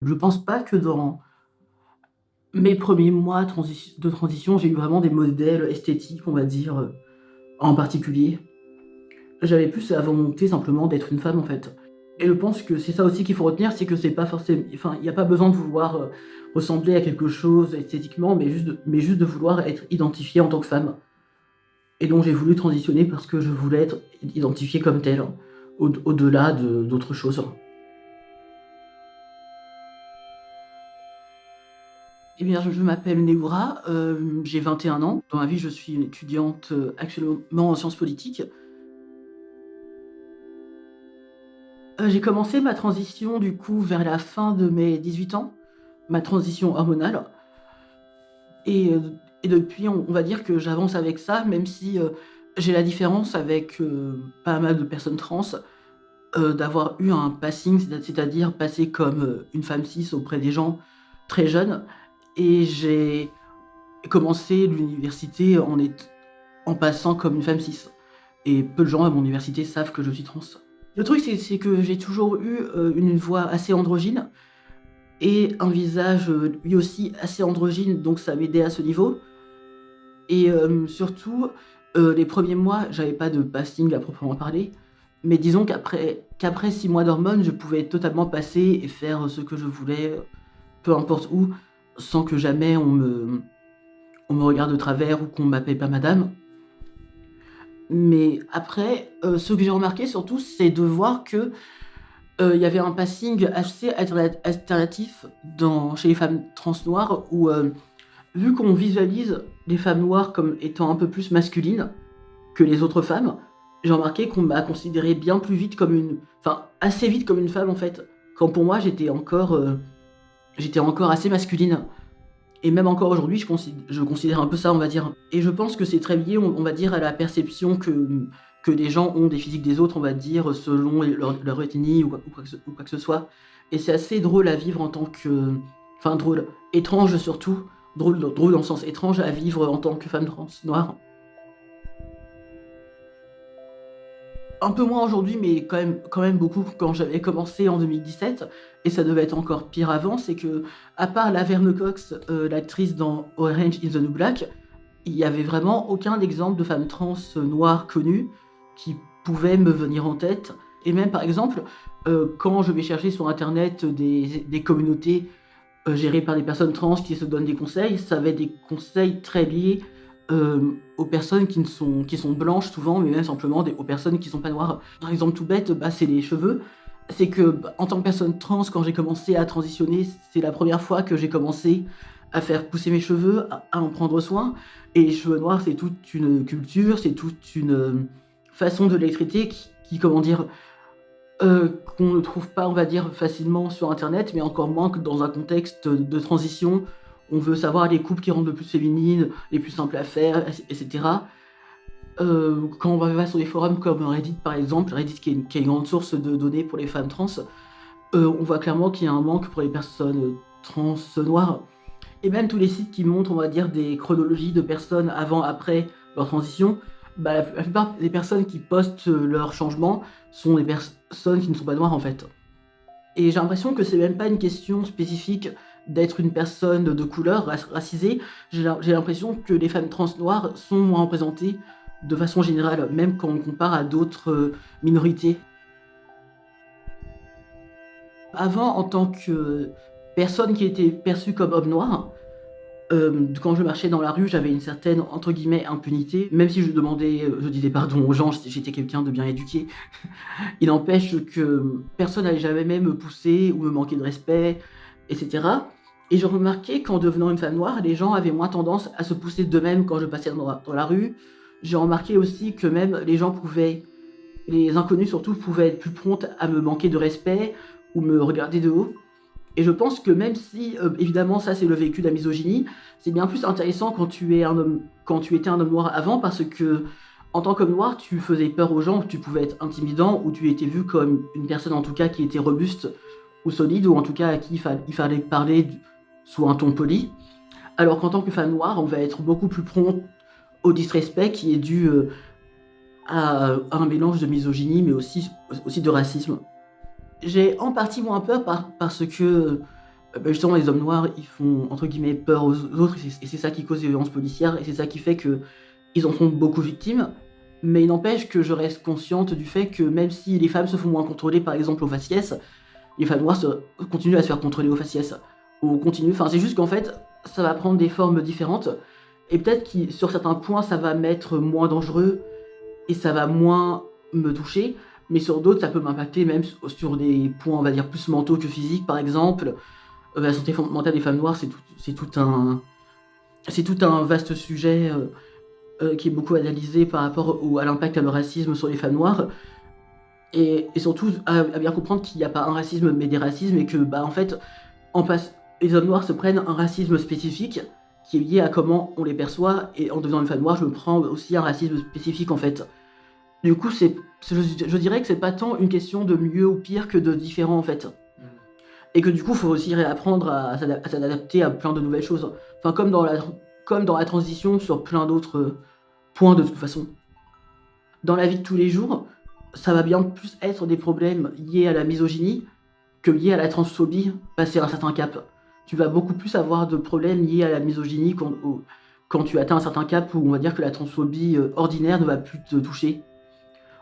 Je pense pas que dans mes premiers mois de transition, j'ai eu vraiment des modèles esthétiques, on va dire, en particulier. J'avais plus la volonté simplement d'être une femme, en fait. Et je pense que c'est ça aussi qu'il faut retenir, c'est que c'est pas forcément, enfin, il y a pas besoin de vouloir, ressembler à quelque chose esthétiquement, mais juste de vouloir être identifiée en tant que femme. Et donc j'ai voulu transitionner parce que je voulais être identifiée comme telle, au-delà d'autres choses. Eh bien, je m'appelle Néoura, j'ai 21 ans. Dans la vie, je suis une étudiante, actuellement en sciences politiques. J'ai commencé ma transition, du coup, vers la fin de mes 18 ans, ma transition hormonale et depuis, on va dire que j'avance avec ça, même si, j'ai la différence avec, pas mal de personnes trans, d'avoir eu un passing, c'est-à-dire passer comme, une femme cis auprès des gens très jeunes et j'ai commencé l'université en passant comme une femme cis. Et peu de gens à mon université savent que je suis trans. Le truc, c'est que j'ai toujours eu une voix assez androgyne et un visage lui aussi assez androgyne, donc ça m'aidait à ce niveau. Et surtout, les premiers mois, j'avais pas de passing à proprement parler, mais disons qu'après 6 mois d'hormones, je pouvais totalement passer et faire ce que je voulais, peu importe où, sans que jamais on me regarde de travers ou qu'on m'appelle pas madame. Mais après, ce que j'ai remarqué surtout, c'est de voir que, il y avait un passing assez alternatif chez les femmes trans noires où, vu qu'on visualise les femmes noires comme étant un peu plus masculines que les autres femmes, j'ai remarqué qu'on m'a considérée bien plus vite assez vite comme une femme en fait, quand pour moi j'étais encore assez masculine. Et même encore aujourd'hui, je considère un peu ça, on va dire. Et je pense que c'est très lié, on va dire, à la perception que les gens ont des physiques des autres, on va dire, selon leur ethnie ou quoi que ce soit. Et c'est assez drôle à vivre en tant que. Enfin, drôle. Étrange surtout. Drôle dans le sens étrange à vivre en tant que femme trans noire. Un peu moins aujourd'hui, mais quand même beaucoup quand j'avais commencé en 2017, et ça devait être encore pire avant, c'est que, à part Laverne Cox, l'actrice dans Orange is the New Black, il y avait vraiment aucun exemple de femme trans noire connue qui pouvait me venir en tête. Et même par exemple, quand je vais chercher sur internet des communautés gérées par des personnes trans qui se donnent des conseils, ça va être des conseils très liés aux personnes qui sont blanches souvent, mais même simplement aux personnes qui ne sont pas noires. Par exemple tout bête, bah, c'est les cheveux. C'est que en tant que personne trans, quand j'ai commencé à transitionner, c'est la première fois que j'ai commencé à faire pousser mes cheveux, à en prendre soin. Et les cheveux noirs, c'est toute une culture, c'est toute une façon de les traiter comment dire, qu'on ne trouve pas, on va dire, facilement sur internet, mais encore moins que dans un contexte de transition. On veut savoir les coupes qui rendent le plus féminines, les plus simples à faire, etc. Quand on va sur des forums comme Reddit par exemple, Reddit qui est une grande source de données pour les femmes trans, on voit clairement qu'il y a un manque pour les personnes trans noires. Et même tous les sites qui montrent, on va dire, des chronologies de personnes avant, après leur transition, bah, la plupart des personnes qui postent leurs changements sont des personnes qui ne sont pas noires en fait. Et j'ai l'impression que c'est même pas une question spécifique d'être une personne de couleur racisée. J'ai l'impression que les femmes trans noires sont moins représentées de façon générale, même quand on compare à d'autres minorités. Avant, en tant que personne qui était perçue comme homme noir, quand je marchais dans la rue, j'avais une certaine, entre guillemets, «impunité», même si je disais pardon aux gens, j'étais quelqu'un de bien éduqué. Il n'empêche que personne n'allait jamais me pousser ou me manquer de respect, et cetera. Et je remarquais qu'en devenant une femme noire, les gens avaient moins tendance à se pousser d'eux-mêmes quand je passais dans la rue. J'ai remarqué aussi que même les inconnus surtout, pouvaient être plus promptes à me manquer de respect ou me regarder de haut. Et je pense que même si, évidemment, ça c'est le vécu de la misogynie, c'est bien plus intéressant quand tu étais un homme noir avant, parce que en tant qu'homme noir, tu faisais peur aux gens, tu pouvais être intimidant, ou tu étais vu comme une personne en tout cas qui était robuste ou solide, ou en tout cas à qui il fallait parler sous un ton poli. Alors qu'en tant que femme noire, on va être beaucoup plus prompt au disrespect qui est dû à un mélange de misogynie, mais aussi de racisme. J'ai en partie moins peur parce que Justement, les hommes noirs, ils font, entre guillemets, peur aux autres, et c'est ça qui cause les violences policières, et c'est ça qui fait qu'ils en font beaucoup victimes. Mais il n'empêche que je reste consciente du fait que même si les femmes se font moins contrôler, par exemple, au faciès, les femmes noires continuent à se faire contrôler au faciès. Ou continuent, enfin, c'est juste qu'en fait, ça va prendre des formes différentes, et peut-être que sur certains points, ça va m'être moins dangereux, et ça va moins me toucher, mais sur d'autres, ça peut m'impacter même sur des points, on va dire, plus mentaux que physiques, par exemple. La santé mentale des femmes noires, c'est tout un vaste sujet qui est beaucoup analysé par rapport à l'impact à le racisme sur les femmes noires. Et surtout, à bien comprendre qu'il n'y a pas un racisme, mais des racismes, et que, en fait, les hommes noirs se prennent un racisme spécifique qui est lié à comment on les perçoit, et en devenant une femme noire, je me prends aussi un racisme spécifique, en fait. Du coup, je dirais que c'est pas tant une question de mieux ou pire que de différent, en fait. Et que du coup, il faut aussi réapprendre à s'adapter à plein de nouvelles choses. Enfin, comme dans la transition sur plein d'autres points de toute façon. Dans la vie de tous les jours, ça va bien plus être des problèmes liés à la misogynie que liés à la transphobie passé un certain cap. Tu vas beaucoup plus avoir de problèmes liés à la misogynie quand tu atteins un certain cap où on va dire que la transphobie ordinaire ne va plus te toucher.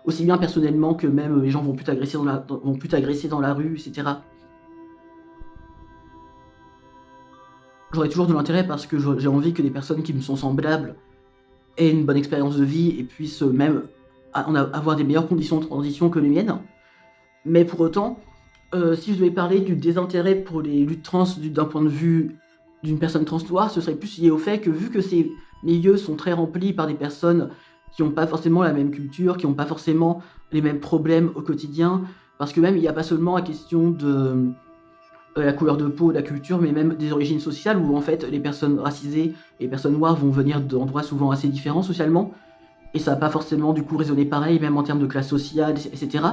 Aussi bien personnellement que même les gens vont plus t'agresser dans la rue, etc. J'aurais toujours de l'intérêt parce que j'ai envie que des personnes qui me sont semblables aient une bonne expérience de vie et puissent même avoir des meilleures conditions de transition que les miennes. Mais pour autant, si je devais parler du désintérêt pour les luttes trans d'un point de vue d'une personne trans noire, ce serait plus lié au fait que vu que ces milieux sont très remplis par des personnes qui n'ont pas forcément la même culture, qui n'ont pas forcément les mêmes problèmes au quotidien, parce que même il n'y a pas seulement la question de la couleur de peau, la culture, mais même des origines sociales où en fait les personnes racisées et les personnes noires vont venir d'endroits souvent assez différents socialement, et ça va pas forcément du coup résonner pareil, même en termes de classe sociale, etc.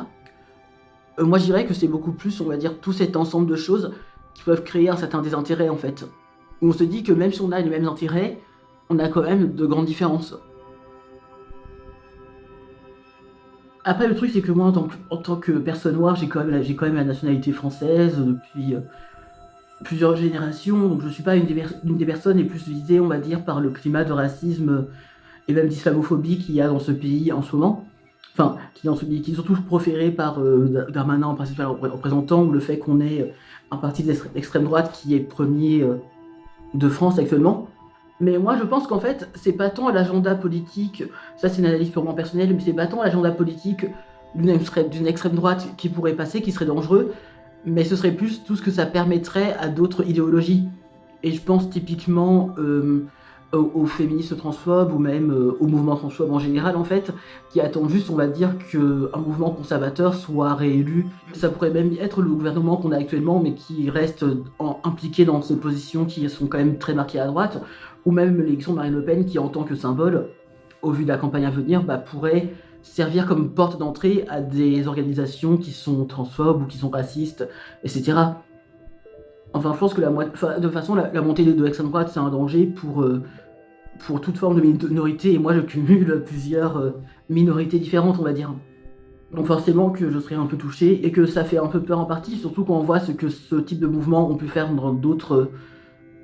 Moi je dirais que c'est beaucoup plus, on va dire, tout cet ensemble de choses qui peuvent créer un certain désintérêt en fait. Où on se dit que même si on a les mêmes intérêts, on a quand même de grandes différences. Après le truc c'est que moi en tant que personne noire, j'ai quand même la nationalité française depuis plusieurs générations, donc je suis pas une des personnes les plus visées, on va dire, par le climat de racisme et même d'islamophobie qu'il y a dans ce pays en ce moment. Enfin, qui est surtout proféré par Darmanin en principal représentant, ou le fait qu'on ait un parti d'extrême droite qui est premier de France actuellement. Mais moi je pense qu'en fait, c'est pas tant l'agenda politique, ça c'est une analyse purement personnelle, mais c'est pas tant l'agenda politique d'une extrême droite qui pourrait passer, qui serait dangereux, mais ce serait plus tout ce que ça permettrait à d'autres idéologies. Et je pense typiquement aux féministes transphobes ou même au mouvement transphobe en général en fait, qui attendent juste, on va dire, qu'un mouvement conservateur soit réélu. Ça pourrait même être le gouvernement qu'on a actuellement, mais qui reste impliqué dans ces positions qui sont quand même très marquées à droite, ou même l'élection de Marine Le Pen qui, en tant que symbole, au vu de la campagne à venir, pourrait servir comme porte d'entrée à des organisations qui sont transphobes ou qui sont racistes, etc. Enfin, je pense que de toute façon, la montée de l'extrême droite, c'est un danger pour toute forme de minorité, et moi je cumule plusieurs minorités différentes, on va dire. Donc forcément que je serais un peu touché, et que ça fait un peu peur en partie, surtout quand on voit ce que ce type de mouvement ont pu faire dans d'autres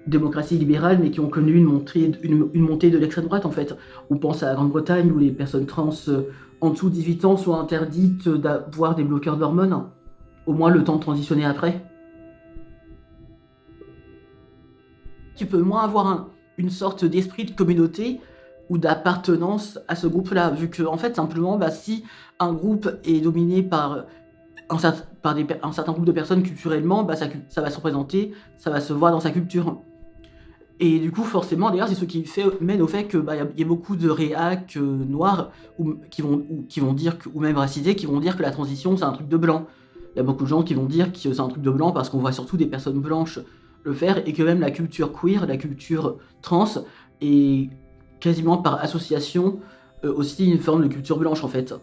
démocraties libérales, mais qui ont connu une montée de l'extrême droite en fait. On pense à la Grande-Bretagne où les personnes trans en dessous de 18 ans sont interdites d'avoir des bloqueurs d'hormones, au moins le temps de transitionner après. Tu peux moins avoir une sorte d'esprit de communauté ou d'appartenance à ce groupe-là, vu que en fait simplement si un groupe est dominé par un certain groupe de personnes culturellement, ça va se représenter, ça va se voir dans sa culture. Et du coup, forcément, d'ailleurs, c'est ce qui mène au fait que y a beaucoup de réacs noirs qui vont dire ou même racisés qui vont dire que la transition c'est un truc de blanc. Il y a beaucoup de gens qui vont dire que c'est un truc de blanc parce qu'on voit surtout des personnes blanches le faire, et que même la culture queer, la culture trans est quasiment par association aussi une forme de culture blanche en fait.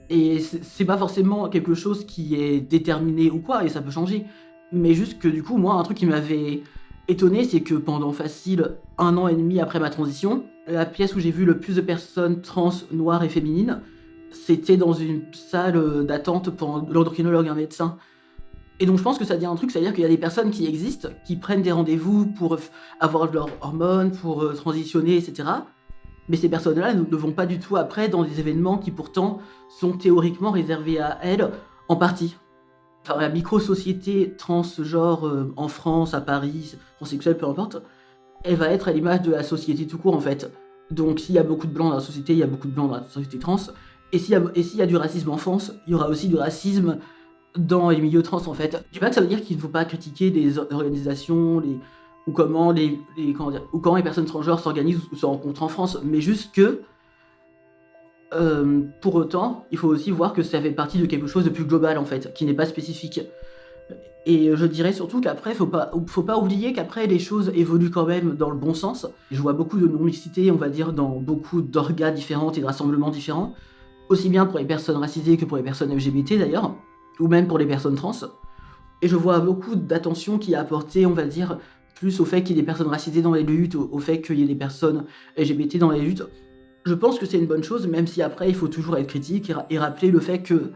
Et c'est pas forcément quelque chose qui est déterminé ou quoi, et ça peut changer. Mais juste que du coup, moi, un truc qui m'avait étonné, c'est que pendant facile 1 an et demi après ma transition, la pièce où j'ai vu le plus de personnes trans, noires et féminines, c'était dans une salle d'attente pour l'endocrinologue, un médecin. Et donc je pense que ça dit un truc, c'est-à-dire qu'il y a des personnes qui existent, qui prennent des rendez-vous pour avoir leurs hormones, pour transitionner, etc. Mais ces personnes-là ne vont pas du tout après dans des événements qui pourtant sont théoriquement réservés à elles en partie. Enfin, la micro-société transgenre en France, à Paris, transsexuelle, peu importe, elle va être à l'image de la société tout court en fait. Donc s'il y a beaucoup de blancs dans la société, il y a beaucoup de blancs dans la société trans. Et s'il y a du racisme en France, il y aura aussi du racisme dans les milieux trans en fait. Je dis pas que ça veut dire qu'il ne faut pas critiquer des organisations, ou comment ou comment les personnes transgenres s'organisent ou se rencontrent en France, mais juste que pour autant, il faut aussi voir que ça fait partie de quelque chose de plus global en fait, qui n'est pas spécifique. Et je dirais surtout qu'après, faut pas oublier qu'après les choses évoluent quand même dans le bon sens. Je vois beaucoup de non-mixité, on va dire, dans beaucoup d'orgas différentes et de rassemblements différents, aussi bien pour les personnes racisées que pour les personnes LGBT d'ailleurs, ou même pour les personnes trans. Et je vois beaucoup d'attention qui est apportée, on va dire, plus au fait qu'il y ait des personnes racisées dans les luttes, au fait qu'il y ait des personnes LGBT dans les luttes. Je pense que c'est une bonne chose, même si après il faut toujours être critique et rappeler le fait que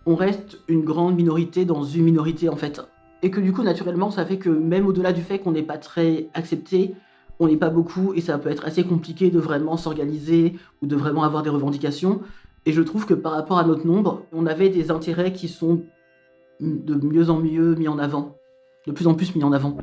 on reste une grande minorité dans une minorité en fait. Et que du coup, naturellement, ça fait que même au-delà du fait qu'on n'est pas très accepté, on n'est pas beaucoup et ça peut être assez compliqué de vraiment s'organiser ou de vraiment avoir des revendications. Et je trouve que par rapport à notre nombre, on avait des intérêts qui sont de mieux en mieux mis en avant, de plus en plus mis en avant.